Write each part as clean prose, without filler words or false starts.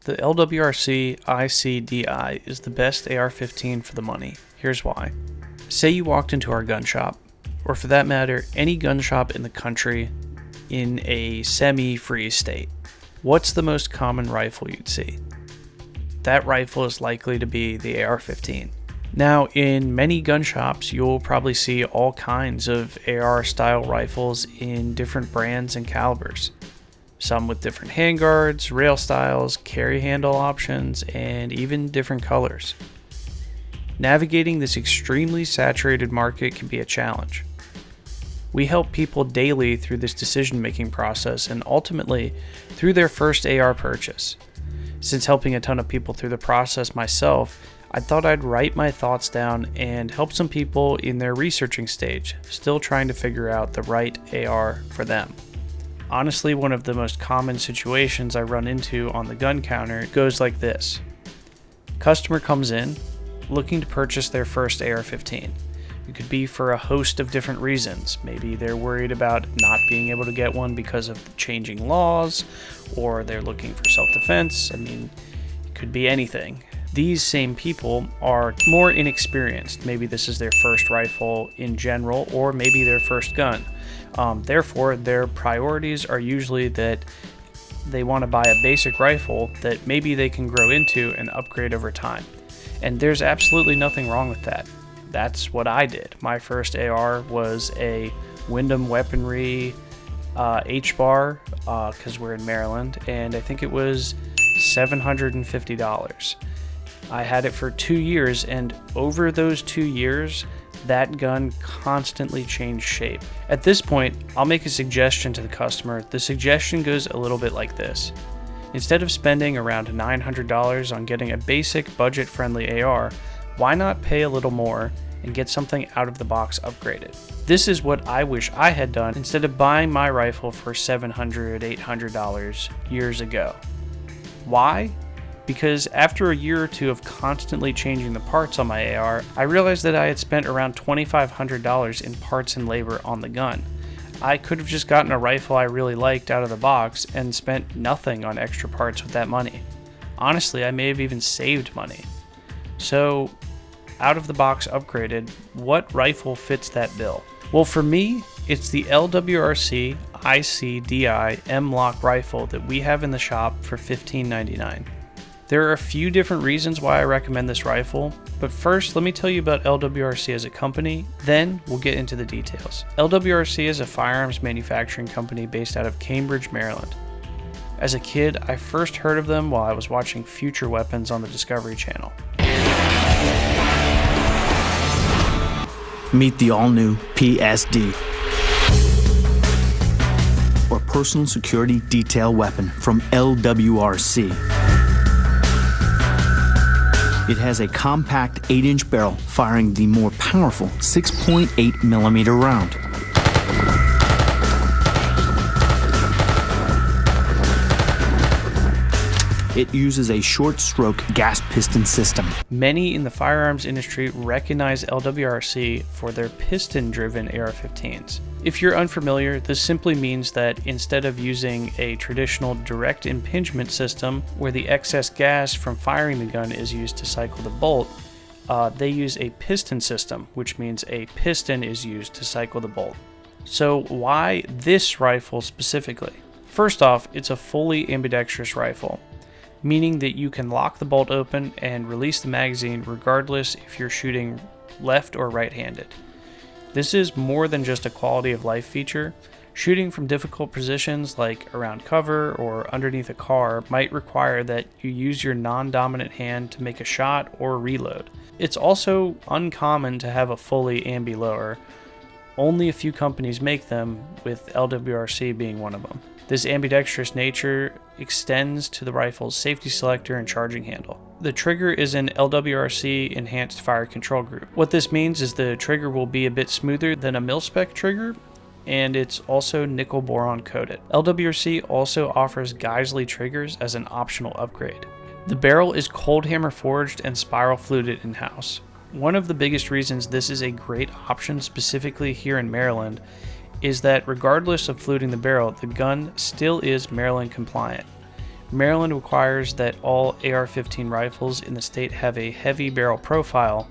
The LWRC ICDI is the best AR-15 for the money. Here's why. Say you walked into our gun shop, or for that matter, any gun shop in the country in a semi-free state. What's the most common rifle you'd see? That rifle is likely to be the AR-15. Now, in many gun shops, you'll probably see all kinds of AR-style rifles in different brands and calibers. Some with different handguards, rail styles, carry handle options, and even different colors. Navigating this extremely saturated market can be a challenge. We help people daily through this decision-making process and ultimately through their first AR purchase. Since helping a ton of people through the process myself, I thought I'd write my thoughts down and help some people in their researching stage, still trying to figure out the right AR for them. Honestly, one of the most common situations I run into on the gun counter goes like this. Customer comes in, looking to purchase their first AR-15. It could be for a host of different reasons. Maybe they're worried about not being able to get one because of the changing laws, or they're looking for self-defense. It could be anything. These same people are more inexperienced. Maybe this is their first rifle in general, or maybe their first gun. Therefore, their priorities are usually that they want to buy a basic rifle that maybe they can grow into and upgrade over time. And there's absolutely nothing wrong with that. That's what I did. My first AR was a Wyndham Weaponry H-bar, because we're in Maryland, and I think it was $750. I had it for 2 years, and over those 2 years, that gun constantly changed shape. At this point, I'll make a suggestion to the customer. The suggestion goes a little bit like this. Instead of spending around $900 on getting a basic budget-friendly AR, why not pay a little more and get something out of the box upgraded? This is what I wish I had done instead of buying my rifle for $700, $800 years ago. Why? Because after a year or two of constantly changing the parts on my AR, I realized that I had spent around $2,500 in parts and labor on the gun. I could have just gotten a rifle I really liked out of the box and spent nothing on extra parts with that money. Honestly, I may have even saved money. So, out of the box upgraded, what rifle fits that bill? Well, for me, it's the LWRC ICDI M-Lock rifle that we have in the shop for $15.99. There are a few different reasons why I recommend this rifle, but first let me tell you about LWRC as a company, then we'll get into the details. LWRC is a firearms manufacturing company based out of Cambridge, Maryland. As a kid, I first heard of them while I was watching Future Weapons on the Discovery Channel. Meet the all-new PSD, or Personal Security Detail Weapon from LWRC. It has a compact 8-inch barrel firing the more powerful 6.8mm round. It uses a short-stroke gas piston system. Many in the firearms industry recognize LWRC for their piston-driven AR-15s. If you're unfamiliar, this simply means that instead of using a traditional direct impingement system where the excess gas from firing the gun is used to cycle the bolt, they use a piston system, which means a piston is used to cycle the bolt. So why this rifle specifically? First off, it's a fully ambidextrous rifle, meaning that you can lock the bolt open and release the magazine regardless if you're shooting left or right-handed. This is more than just a quality of life feature. Shooting from difficult positions like around cover or underneath a car might require that you use your non-dominant hand to make a shot or reload. It's also uncommon to have a fully ambi lower. Only a few companies make them, with LWRC being one of them. This ambidextrous nature extends to the rifle's safety selector and charging handle. The trigger is an LWRC Enhanced Fire Control Group. What this means is the trigger will be a bit smoother than a mil-spec trigger, and it's also nickel boron coated. LWRC also offers Geisley triggers as an optional upgrade. The barrel is cold hammer forged and spiral fluted in-house. One of the biggest reasons this is a great option specifically here in Maryland is that regardless of fluting the barrel, the gun still is Maryland compliant, Maryland requires that all AR-15 rifles in the state have a heavy barrel profile,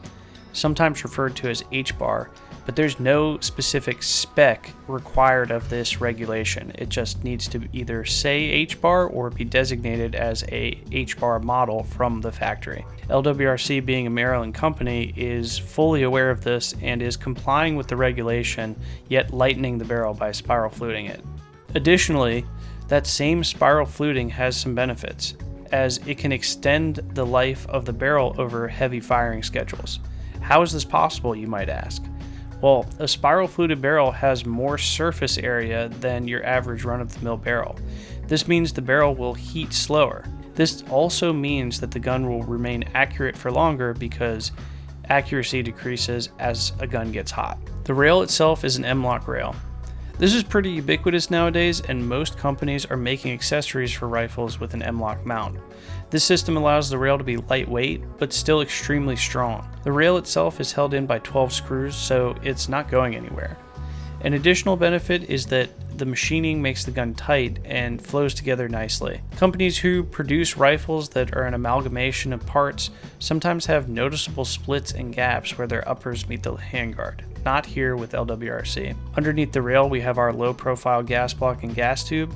sometimes referred to as H-bar, but there's no specific spec required of this regulation. It just needs to either say H-bar or be designated as a H-bar model from the factory. LWRC, being a Maryland company, is fully aware of this and is complying with the regulation, yet lightening the barrel by spiral fluting it. Additionally, that same spiral fluting has some benefits, as it can extend the life of the barrel over heavy firing schedules. How is this possible, you might ask? Well, a spiral fluted barrel has more surface area than your average run-of-the-mill barrel. This means the barrel will heat slower. This also means that the gun will remain accurate for longer because accuracy decreases as a gun gets hot. The rail itself is an M-LOK rail. This is pretty ubiquitous nowadays, and most companies are making accessories for rifles with an M-LOK mount. This system allows the rail to be lightweight, but still extremely strong. The rail itself is held in by 12 screws, so it's not going anywhere. An additional benefit is that the machining makes the gun tight and flows together nicely. Companies who produce rifles that are an amalgamation of parts sometimes have noticeable splits and gaps where their uppers meet the handguard. Not here with LWRC. Underneath the rail, we have our low-profile gas block and gas tube.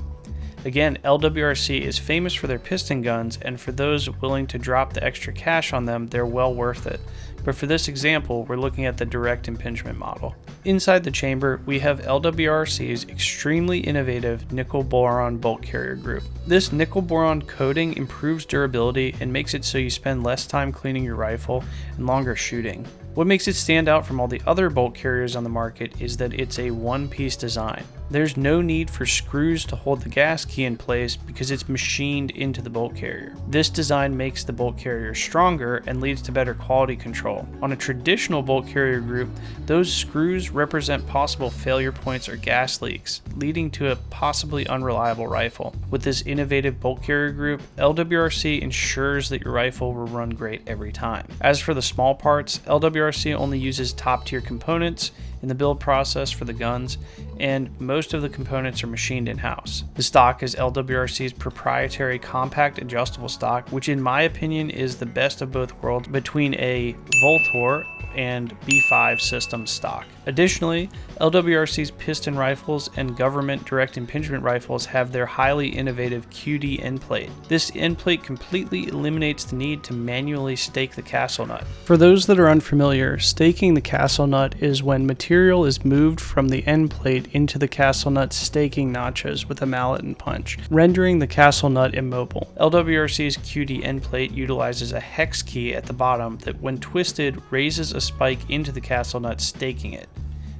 Again, LWRC is famous for their piston guns, and for those willing to drop the extra cash on them, they're well worth it. But for this example, we're looking at the direct impingement model. Inside the chamber, we have LWRC's extremely innovative nickel-boron bolt carrier group. This nickel-boron coating improves durability and makes it so you spend less time cleaning your rifle and longer shooting. What makes it stand out from all the other bolt carriers on the market is that it's a one-piece design. There's no need for screws to hold the gas key in place because it's machined into the bolt carrier. This design makes the bolt carrier stronger and leads to better quality control. On a traditional bolt carrier group, those screws represent possible failure points or gas leaks, leading to a possibly unreliable rifle. With this innovative bolt carrier group, LWRC ensures that your rifle will run great every time. As for the small parts, LWRC only uses top-tier components in the build process for the guns, and most of the components are machined in-house. The stock is LWRC's proprietary compact adjustable stock, which in my opinion is the best of both worlds between a Voltor and B5 system stock. Additionally, LWRC's piston rifles and government direct impingement rifles have their highly innovative QD end plate. This end plate completely eliminates the need to manually stake the castle nut. For those that are unfamiliar, staking the castle nut is when material is moved from the end plate into the castle nut staking notches with a mallet and punch, rendering the castle nut immobile. LWRC's QD end plate utilizes a hex key at the bottom that, when twisted, raises a spike into the castle nut, staking it.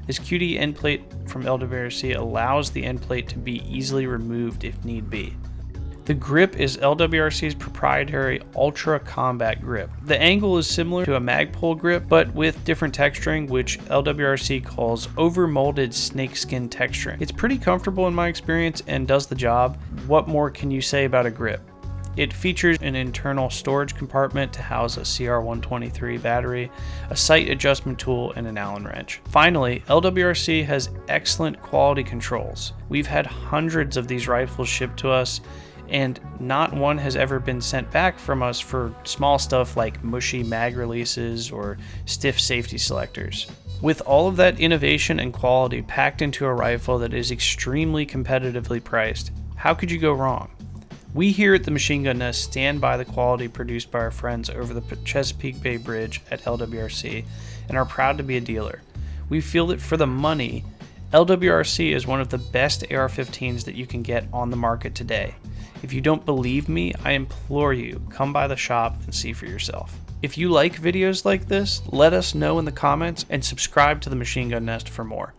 This QD end plate from LWRC allows the end plate to be easily removed if need be. The grip is LWRC's proprietary Ultra Combat grip. The angle is similar to a Magpul grip, but with different texturing, which LWRC calls overmolded snakeskin texturing. It's pretty comfortable in my experience and does the job. What more can you say about a grip? It features an internal storage compartment to house a CR123 battery, a sight adjustment tool, and an Allen wrench. Finally, LWRC has excellent quality controls. We've had hundreds of these rifles shipped to us, and not one has ever been sent back from us for small stuff like mushy mag releases or stiff safety selectors. With all of that innovation and quality packed into a rifle that is extremely competitively priced, how could you go wrong? We here at the Machine Gun Nest stand by the quality produced by our friends over the Chesapeake Bay Bridge at LWRC and are proud to be a dealer. We feel that for the money, LWRC is one of the best AR-15s that you can get on the market today. If you don't believe me, I implore you, come by the shop and see for yourself. If you like videos like this, let us know in the comments and subscribe to the Machine Gun Nest for more.